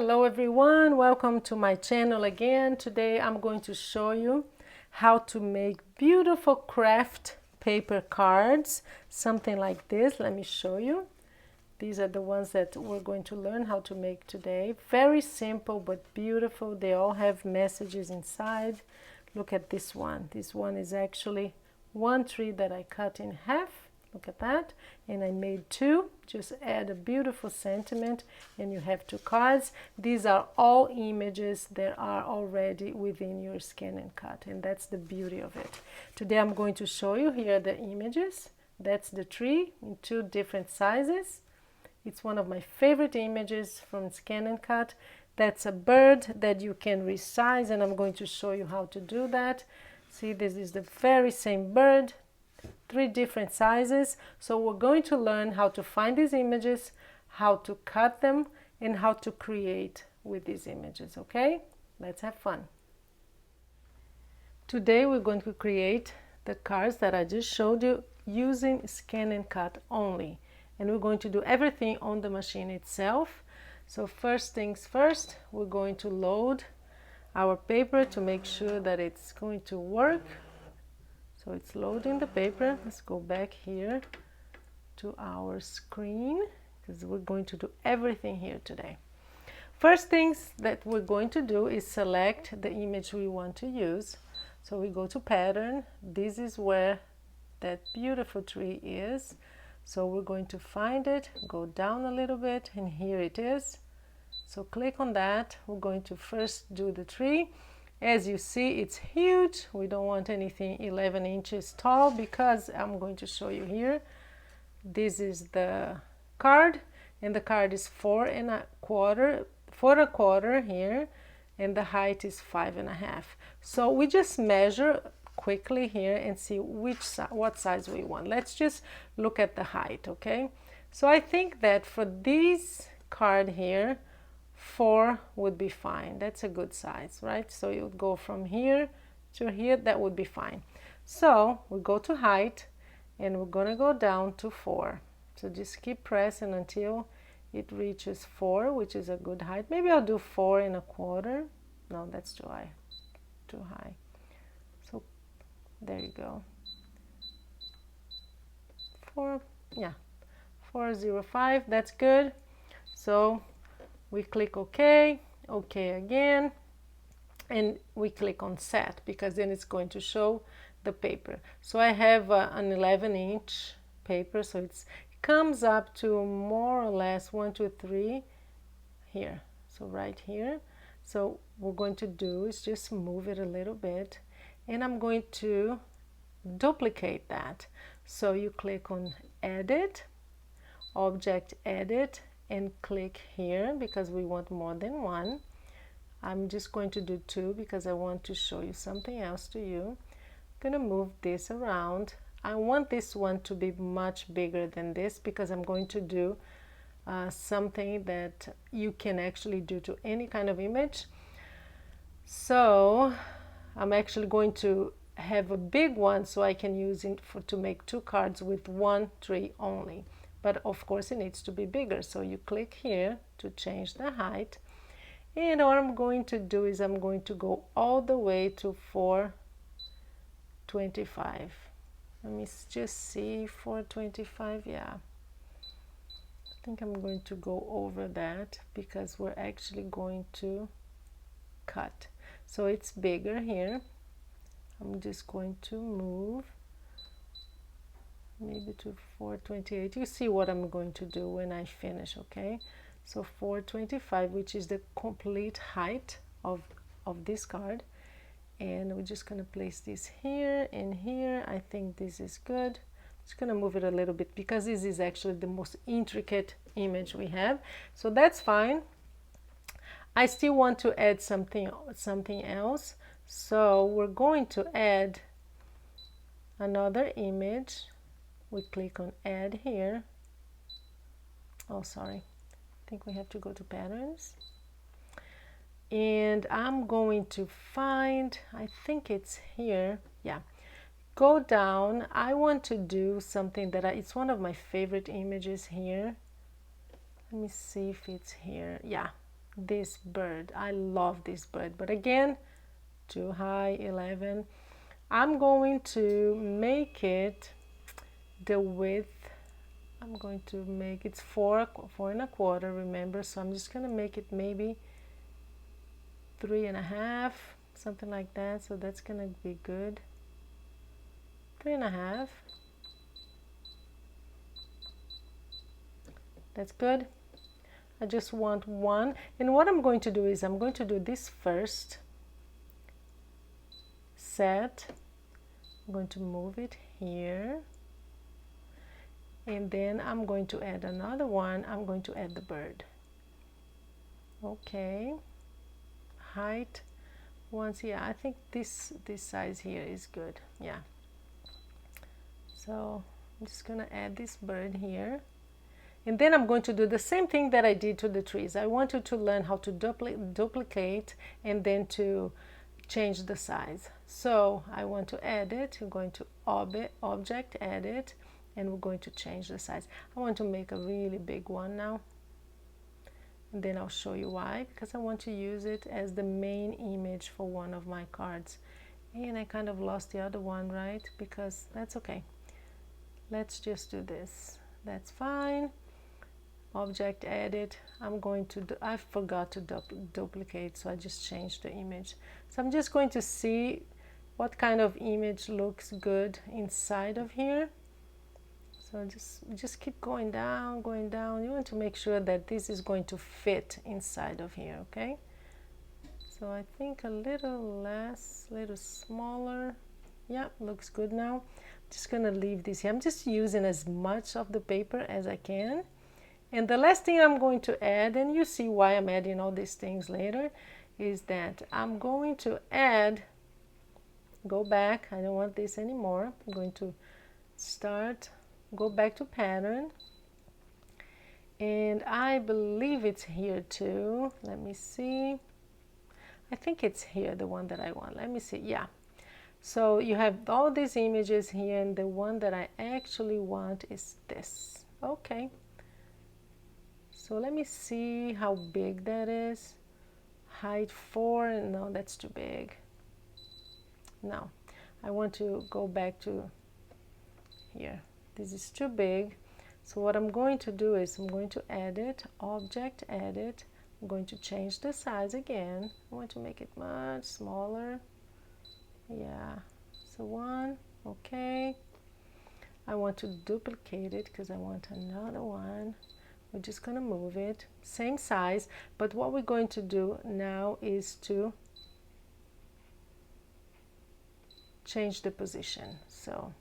Hello everyone, welcome to my channel again. Today I'm going to show you how to make beautiful craft paper cards, something like this. Let me show you. These are the ones that we're going to learn how to make today. Very simple but beautiful. They all have messages inside. Look at this one. This one is actually one tree that I cut in half. Look at that. And I made two. Just add a beautiful sentiment and you have two cards. These are all images that are already within your ScanNCut, and that's the beauty of it. Today I'm going to show you here the images. That's the tree in two different sizes. It's one of my favorite images from ScanNCut. That's a bird that you can resize, and I'm going to show you how to do that. See, this is the very same bird, three different sizes. So we're going to learn how to find these images, how to cut them, and how to create with these images. Okay, let's have fun. Today we're going to create the cards that I just showed you using ScanNCut only, and we're going to do everything on the machine itself. So first things first, we're going to load our paper to make sure that it's going to work. So it's loading the paper. Let's go back here to our screen because we're going to do everything here today. First things that we're going to do is select the image we want to use. So we go to pattern. This is where that beautiful tree is. So we're going to find it, go down a little bit, and here it is. So click on that. We're going to first do the tree. As you see, it's huge. We don't want anything 11 inches tall because I'm going to show you here. This is the card, and the card is 4 1/4 here, and the height is 5.5. So we just measure quickly here and see what size we want. Let's just look at the height, okay? So I think that for this card here, 4 would be fine. That's a good size, right? So you would go from here to here. That would be fine. So we go to height, and we're gonna go down to 4. So just keep pressing until it reaches 4, which is a good height. Maybe I'll do 4 1/4. No, that's too high. Too high. So there you go. 4, yeah, 405. That's good. So we click OK, OK again, and we click on set because then it's going to show the paper. So I have an 11-inch paper, so it comes up to more or less 1, 2, 3 here. So right here. So what we're going to do is just move it a little bit, and I'm going to duplicate that. So you click on Edit, Object Edit, and click here because we want more than one. I'm just going to do 2 because I want to show you something else to you. I'm gonna move this around. I want this one to be much bigger than this because I'm going to do something that you can actually do to any kind of image. So I'm actually going to have a big one so I can use it to make 2 cards with 1 tree only. But of course it needs to be bigger. So you click here to change the height. And what I'm going to do is I'm going to go all the way to 425. Let me just see, 425, yeah. I think I'm going to go over that because we're actually going to cut. So it's bigger here. I'm just going to move maybe to 428. You see what I'm going to do when I finish, okay? So 425, which is the complete height of this card, and we're just going to place this here and here. I think this is good. Just going to move it a little bit because this is actually the most intricate image we have, so that's fine. I still want to add something else, so we're going to add another image. We click on Add here. Oh, sorry. I think we have to go to Patterns. And I'm going to find, I think it's here. Yeah. Go down. I want to do something that it's one of my favorite images here. Let me see if it's here. Yeah. this bird. I love this bird, but again, too high, 11. I'm going to make it the width. I'm going to make it 4.25, remember, so I'm just going to make it maybe 3.5, something like that. So that's going to be good. 3.5. That's good. I just want one, and what I'm going to do is I'm going to do this first set. I'm going to move it here, and then I'm going to add another one. I'm going to add the bird. Okay, height once, yeah, I think this size here is good. Yeah, so I'm just gonna add this bird here, and then I'm going to do the same thing that I did to the trees. I want you to learn how to duplicate and then to change the size. So I want to add it. We're going to object, edit, and we're going to change the size. I want to make a really big one now, and then I'll show you why, because I want to use it as the main image for one of my cards. And I kind of lost the other one, right? Because that's okay. Let's just do this. That's fine. Object, edit. I'm going to I forgot to duplicate, so I just changed the image. So I'm just going to see what kind of image looks good inside of here. So just keep going down, going down. You want to make sure that this is going to fit inside of here, okay? So I think a little less, a little smaller. Yeah, looks good now. I'm just gonna leave this here. I'm just using as much of the paper as I can. And the last thing I'm going to add, and you see why I'm adding all these things later, is that I'm going to add, go back, I don't want this anymore. I'm going to start, go back to pattern, and I believe it's here too. Let me see. I think it's here, the one that I want. Let me see. Yeah. So you have all these images here, and the one that I actually want is this. Okay. So let me see how big that is. Height 4, no, that's too big. No, I want to go back to here. This is too big. So what I'm going to do is I'm going to edit, object, edit. I'm going to change the size again. I want to make it much smaller. Yeah, so 1, okay. I want to duplicate it because I want another one. We're just going to move it, same size, but what we're going to do now is to change the position. So,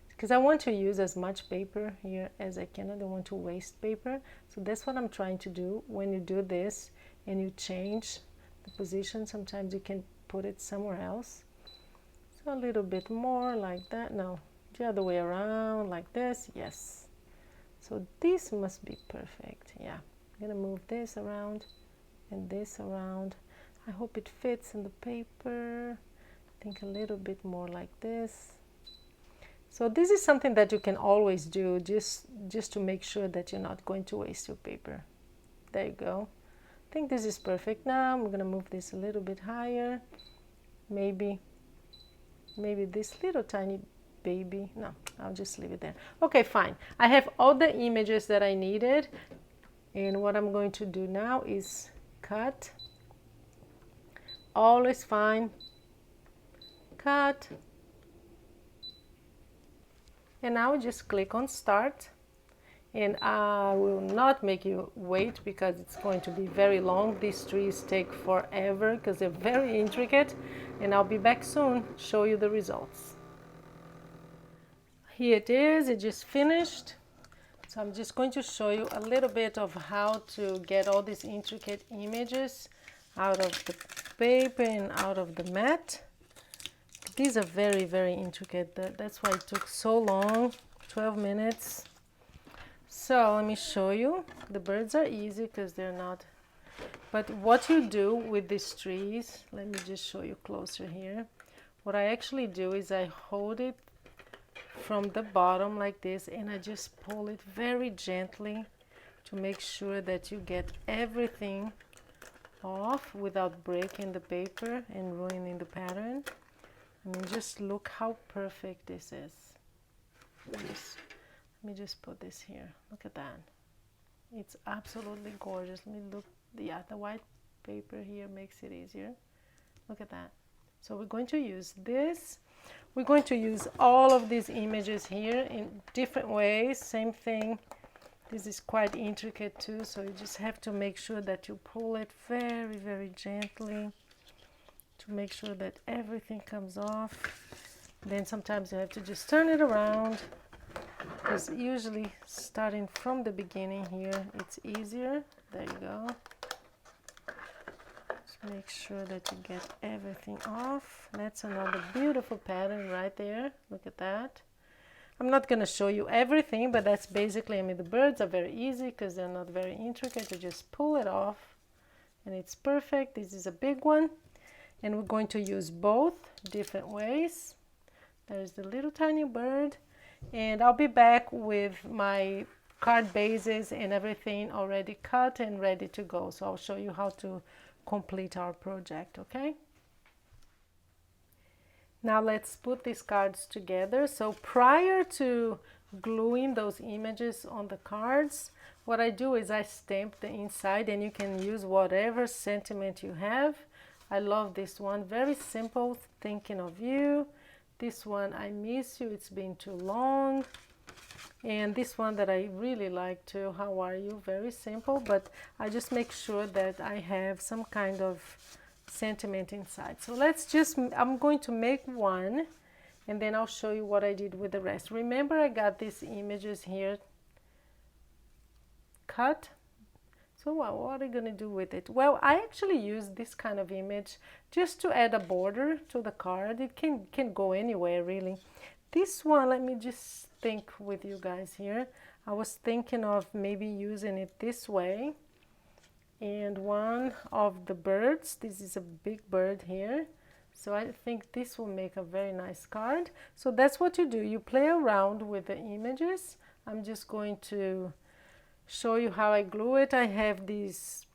because I want to use as much paper here as I can, I don't want to waste paper. So that's what I'm trying to do. When you do this and you change the position, sometimes you can put it somewhere else. So a little bit more like that. No, the other way around, like this. Yes. So this must be perfect. Yeah, I'm gonna move this around and this around. I hope it fits in the paper. I think a little bit more like this. So this is something that you can always do just to make sure that you're not going to waste your paper. There you go. I think this is perfect. Now I'm gonna move this a little bit higher. Maybe this little tiny baby. No, I'll just leave it there. Okay, fine. I have all the images that I needed, and what I'm going to do now is cut. All is fine. Cut. And now just click on start, and I will not make you wait because it's going to be very long. These trees take forever because they're very intricate, and I'll be back soon, show you the results. Here it is, it just finished. So I'm just going to show you a little bit of how to get all these intricate images out of the paper and out of the mat. These are very, very intricate. That's why it took so long, 12 minutes. So let me show you. The birds are easy because they're not. But what you do with these trees, let me just show you closer here. What I actually do is I hold it from the bottom like this, and I just pull it very gently to make sure that you get everything off without breaking the paper and ruining the pattern. I mean, just look how perfect this is. Let me just put this here. Look at that. It's absolutely gorgeous. Let me look. Yeah, the white paper here makes it easier. Look at that. So we're going to use this. We're going to use all of these images here in different ways. Same thing. This is quite intricate too, so you just have to make sure that you pull it very, very gently to make sure that everything comes off. Then sometimes you have to just turn it around, because usually starting from the beginning here, it's easier. There you go. Just make sure that you get everything off. That's another beautiful pattern right there. Look at that. I'm not going to show you everything, but that's basically, I mean, the birds are very easy because they're not very intricate. You just pull it off and it's perfect. This is a big one, and we're going to use both different ways. There's the little tiny bird, and I'll be back with my card bases and everything already cut and ready to go. So I'll show you how to complete our project, okay? Now let's put these cards together. So prior to gluing those images on the cards, what I do is I stamp the inside, and you can use whatever sentiment you have. I love this one, very simple, thinking of you. This one, I miss you, it's been too long. And this one that I really like too, how are you, very simple, but I just make sure that I have some kind of sentiment inside. So let's just, I'm going to make one, and then I'll show you what I did with the rest. Remember, I got these images here cut. So what are you going to do with it? Well, I actually use this kind of image just to add a border to the card. It can go anywhere really. This one, let me just think with you guys here. I was thinking of maybe using it this way. And one of the birds, this is a big bird here, so I think this will make a very nice card. So that's what you do, you play around with the images. I'm just going to show you how I glue it. I have these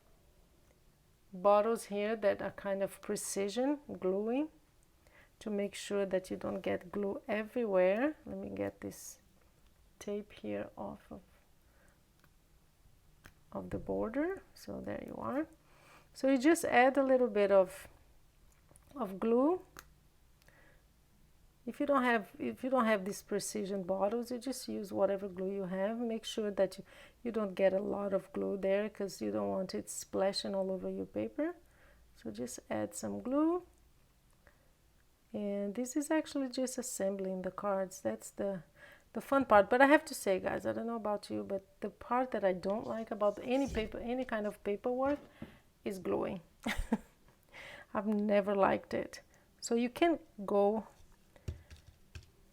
bottles here that are kind of precision gluing to make sure that you don't get glue everywhere. Let me get this tape here off of the border. So there you are. So you just add a little bit of glue. If you don't have these precision bottles, you just use whatever glue you have. Make sure that you don't get a lot of glue there, because you don't want it splashing all over your paper. So just add some glue. And this is actually just assembling the cards. That's the fun part. But I have to say, guys, I don't know about you, but the part that I don't like about any kind of paperwork is gluing. I've never liked it. So you can go,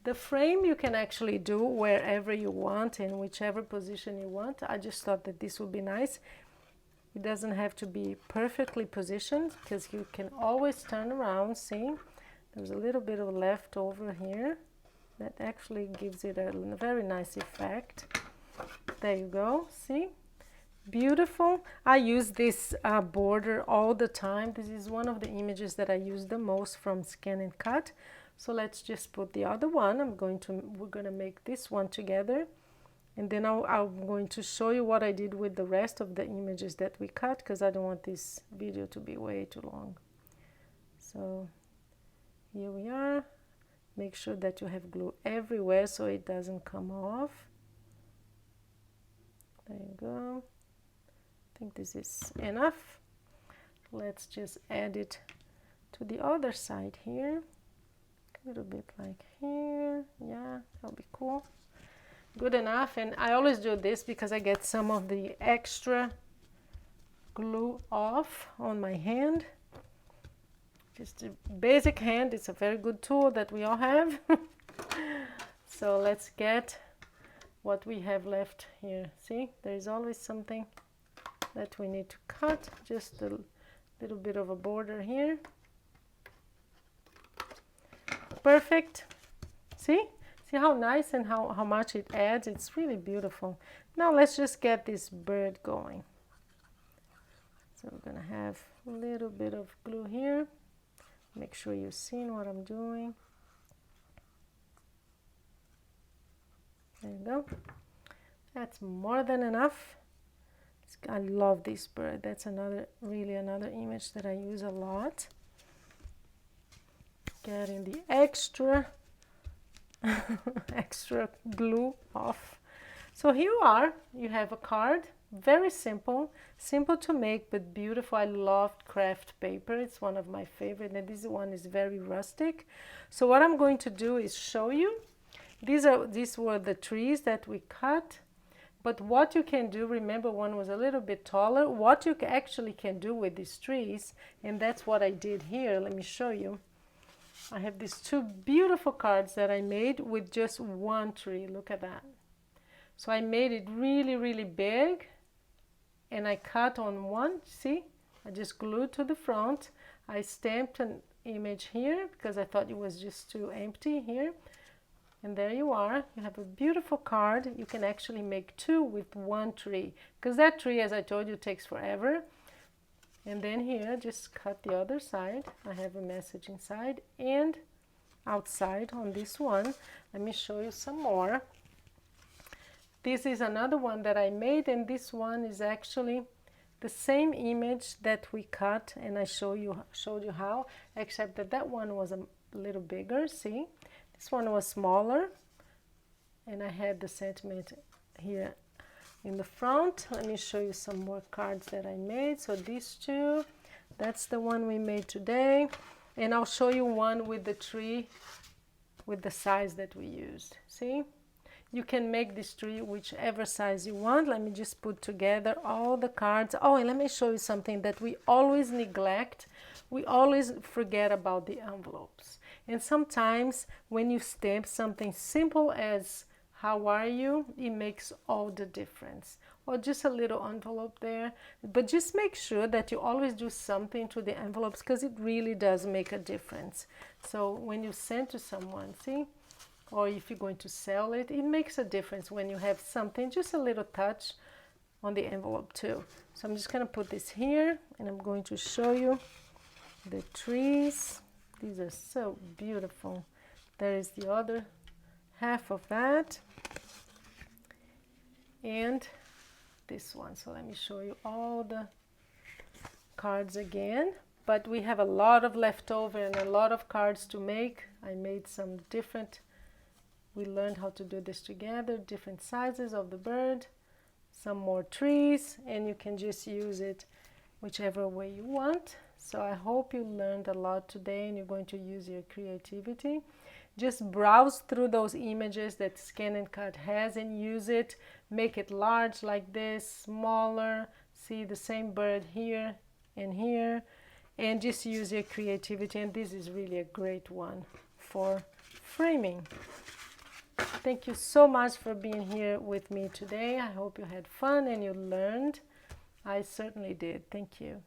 the frame you can actually do wherever you want, in whichever position you want. I just thought that this would be nice. It doesn't have to be perfectly positioned, because you can always turn around. See, there's a little bit of leftover here. That actually gives it a very nice effect. There you go, see? Beautiful. I use this border all the time. This is one of the images that I use the most from ScanNCut. So let's just put the other one. We're gonna make this one together. And then I'm going to show you what I did with the rest of the images that we cut, because I don't want this video to be way too long. So here we are. Make sure that you have glue everywhere so it doesn't come off. There you go. I think this is enough. Let's just add it to the other side here. A little bit like here. Yeah, that'll be cool. Good enough. And I always do this because I get some of the extra glue off on my hand. Just a basic hand, it's a very good tool that we all have. So let's get what we have left here. See, there is always something that we need to cut, just a little bit of a border here. Perfect. See how nice and how much it adds. It's really beautiful. Now let's just get this bird going. So we're gonna have a little bit of glue here. Make sure you're seeing what I'm doing. There you go. That's more than enough. I love this bird. That's really another image that I use a lot. Getting the extra extra glue off. So here you are. You have a card. Very simple to make, but beautiful. I love craft paper. It's one of my favorite, and this one is very rustic. So what I'm going to do is show you. These were the trees that we cut. But what you can do, remember one was a little bit taller, what you actually can do with these trees, and that's what I did here. Let me show you. I have these two beautiful cards that I made with just one tree. Look at that. So I made it really, really big, and I cut on one, see? I just glued to the front. I stamped an image here because I thought it was just too empty here. And there you are. You have a beautiful card. You can actually make two with one tree, because that tree, as I told you, takes forever. And then here, just cut the other side. I have a message inside and outside on this one. Let me show you some more. This is another one that I made, and this one is actually the same image that we cut, and I showed you how, except that one was a little bigger, see? This one was smaller, and I had the sentiment here in the front. Let me show you some more cards that I made. So these two, that's the one we made today, and I'll show you one with the tree with the size that we used. See, you can make this tree whichever size you want. Let me just put together all the cards. Oh, and let me show you something that we always neglect. We always forget about the envelopes. And sometimes when you stamp something simple as how are you, it makes all the difference. Or just a little envelope there. But just make sure that you always do something to the envelopes, because it really does make a difference. So when you send to someone, see, or if you're going to sell it, it makes a difference when you have something, just a little touch on the envelope too. So I'm just going to put this here, and I'm going to show you the trees. These are so beautiful. There is the other half of that, and this one. So let me show you all the cards again. But we have a lot of leftover and a lot of cards to make. I made some different, we learned how to do this together, different sizes of the bird, some more trees, and you can just use it whichever way you want. So I hope you learned a lot today, and you're going to use your creativity. Just browse through those images that ScanNCut has and use it. Make it large like this, smaller. See the same bird here and here. And just use your creativity. And this is really a great one for framing. Thank you so much for being here with me today. I hope you had fun and you learned. I certainly did. Thank you.